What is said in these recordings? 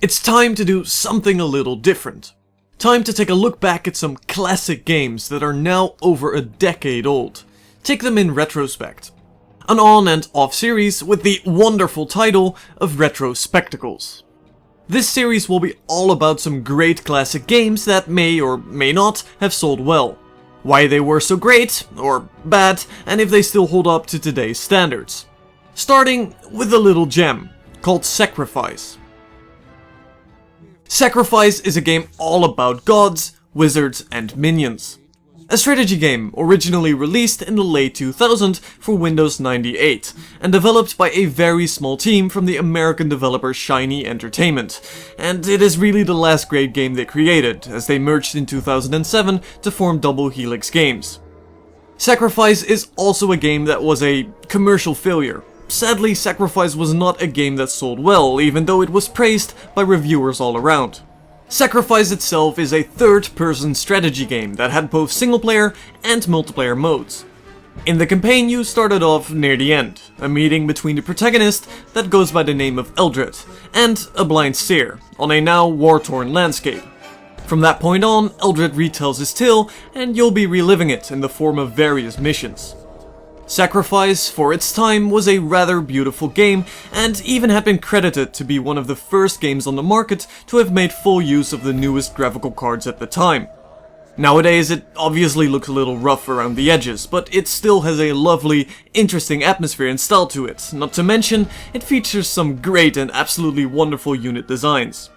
It's time to do something a little different. Time to take a look back at some classic games that are now over a decade old. Take them in retrospect. An on and off series with the wonderful title of Retrospectacles. This series will be all about some great classic games that may or may not have sold well. Why they were so great, or bad, and if they still hold up to today's standards. Starting with a little gem, called Sacrifice. Sacrifice is a game all about gods, wizards, and minions. A strategy game originally released in the late 2000s for Windows 98 and developed by a very small team from the American developer Shiny Entertainment, and it is really the last great game they created, as they merged in 2007 to form Double Helix Games. Sacrifice is also a game that was a commercial failure. Sadly, Sacrifice was not a game that sold well, even though it was praised by reviewers all around. Sacrifice itself is a third-person strategy game that had both single-player and multiplayer modes. In the campaign, you started off near the end, a meeting between the protagonist that goes by the name of Eldred, and a blind seer, on a now war-torn landscape. From that point on, Eldred retells his tale, and you'll be reliving it in the form of various missions. Sacrifice, for its time, was a rather beautiful game, and even had been credited to be one of the first games on the market to have made full use of the newest graphical cards at the time. Nowadays it obviously looks a little rough around the edges, but it still has a lovely, interesting atmosphere and style to it, not to mention it features some great and absolutely wonderful unit designs.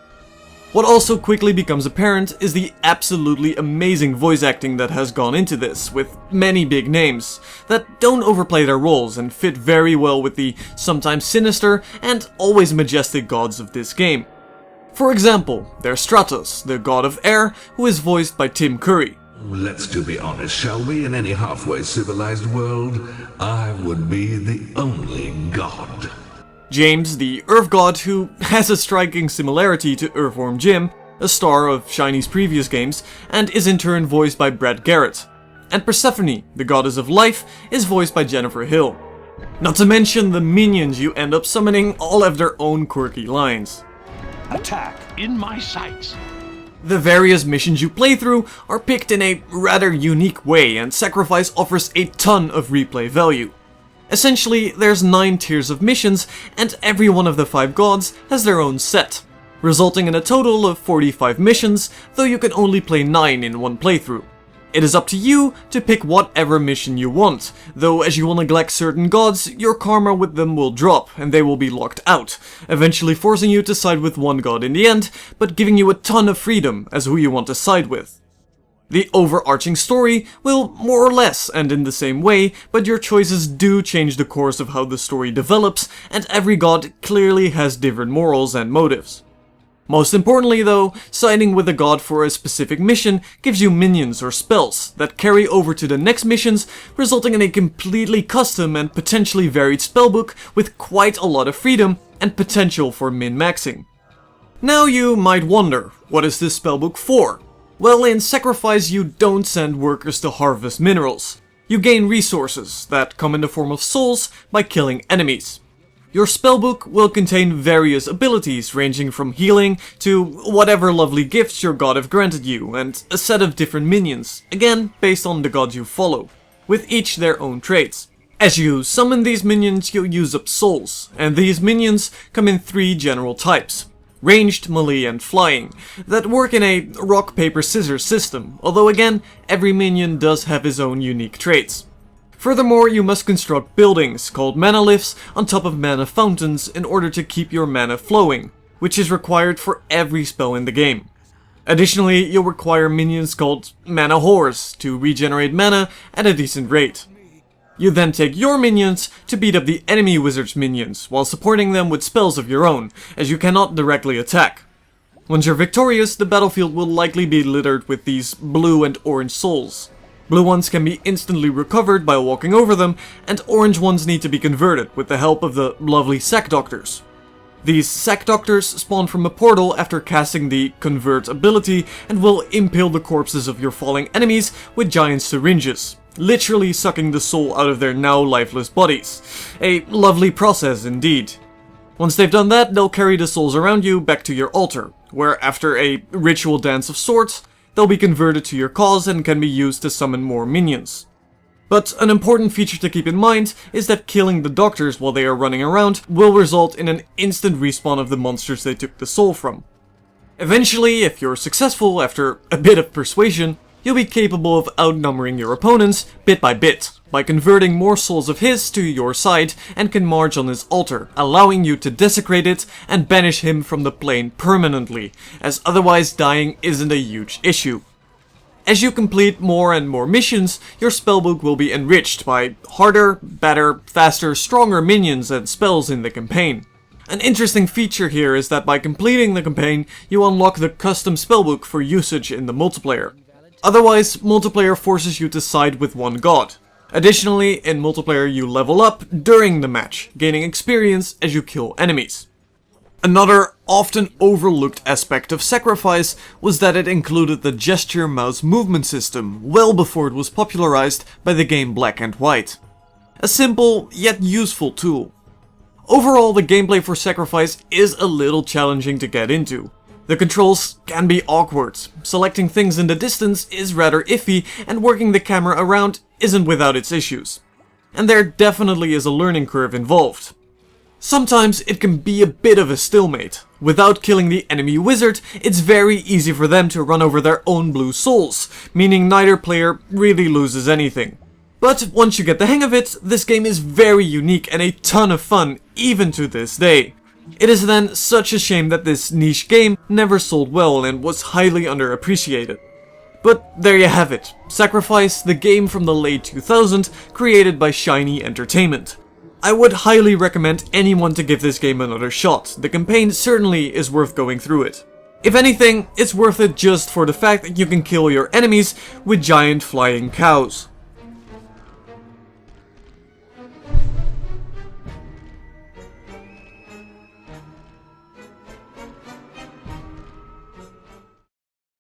What also quickly becomes apparent is the absolutely amazing voice acting that has gone into this, with many big names that don't overplay their roles and fit very well with the sometimes sinister and always majestic gods of this game. For example, there's Stratos, the god of air, who is voiced by Tim Curry. Let's be honest, shall we? In any halfway civilized world, I would be the only god. James, the Earth God, who has a striking similarity to Earthworm Jim, a star of Shiny's previous games, and is in turn voiced by Brad Garrett. And Persephone, the goddess of life, is voiced by Jennifer Hill. Not to mention the minions you end up summoning all have their own quirky lines. Attack in my sights. The various missions you play through are picked in a rather unique way, and Sacrifice offers a ton of replay value. Essentially, there's 9 tiers of missions, and every one of the 5 gods has their own set, resulting in a total of 45 missions, though you can only play 9 in one playthrough. It is up to you to pick whatever mission you want, though as you will neglect certain gods, your karma with them will drop, and they will be locked out, eventually forcing you to side with one god in the end, but giving you a ton of freedom as who you want to side with. The overarching story will more or less end in the same way, but your choices do change the course of how the story develops, and every god clearly has different morals and motives. Most importantly though, siding with a god for a specific mission gives you minions or spells that carry over to the next missions, resulting in a completely custom and potentially varied spellbook with quite a lot of freedom and potential for min-maxing. Now you might wonder, what is this spellbook for? Well, in Sacrifice you don't send workers to harvest minerals. You gain resources that come in the form of souls by killing enemies. Your spellbook will contain various abilities ranging from healing to whatever lovely gifts your god have granted you, and a set of different minions, again based on the god you follow, with each their own traits. As you summon these minions you'll use up souls, and these minions come in 3 general types. Ranged, melee, and flying, that work in a rock-paper-scissors system, although again, every minion does have his own unique traits. Furthermore, you must construct buildings, called mana lifts, on top of mana fountains in order to keep your mana flowing, which is required for every spell in the game. Additionally, you'll require minions called mana whores to regenerate mana at a decent rate. You then take your minions to beat up the enemy wizard's minions, while supporting them with spells of your own, as you cannot directly attack. Once you're victorious, the battlefield will likely be littered with these blue and orange souls. Blue ones can be instantly recovered by walking over them, and orange ones need to be converted with the help of the lovely sack doctors. These sack doctors spawn from a portal after casting the Convert ability and will impale the corpses of your falling enemies with giant syringes, literally sucking the soul out of their now lifeless bodies. A lovely process indeed. Once they've done that, they'll carry the souls around you back to your altar, where after a ritual dance of sorts, they'll be converted to your cause and can be used to summon more minions. But an important feature to keep in mind is that killing the doctors while they are running around will result in an instant respawn of the monsters they took the soul from. Eventually, if you're successful after a bit of persuasion, you'll be capable of outnumbering your opponents bit by converting more souls of his to your side and can march on his altar, allowing you to desecrate it and banish him from the plane permanently, as otherwise dying isn't a huge issue. As you complete more and more missions, your spellbook will be enriched by harder, better, faster, stronger minions and spells in the campaign. An interesting feature here is that by completing the campaign, you unlock the custom spellbook for usage in the multiplayer. Otherwise, multiplayer forces you to side with one god. Additionally, in multiplayer you level up during the match, gaining experience as you kill enemies. Another often overlooked aspect of Sacrifice was that it included the gesture mouse movement system well before it was popularized by the game Black and White. A simple yet useful tool. Overall, the gameplay for Sacrifice is a little challenging to get into. The controls can be awkward, selecting things in the distance is rather iffy, and working the camera around isn't without its issues. And there definitely is a learning curve involved. Sometimes it can be a bit of a stalemate. Without killing the enemy wizard, it's very easy for them to run over their own blue souls, meaning neither player really loses anything. But once you get the hang of it, this game is very unique and a ton of fun, even to this day. It is then such a shame that this niche game never sold well and was highly underappreciated. But there you have it, Sacrifice, the game from the late 2000s, created by Shiny Entertainment. I would highly recommend anyone to give this game another shot. The campaign certainly is worth going through it. If anything, it's worth it just for the fact that you can kill your enemies with giant flying cows.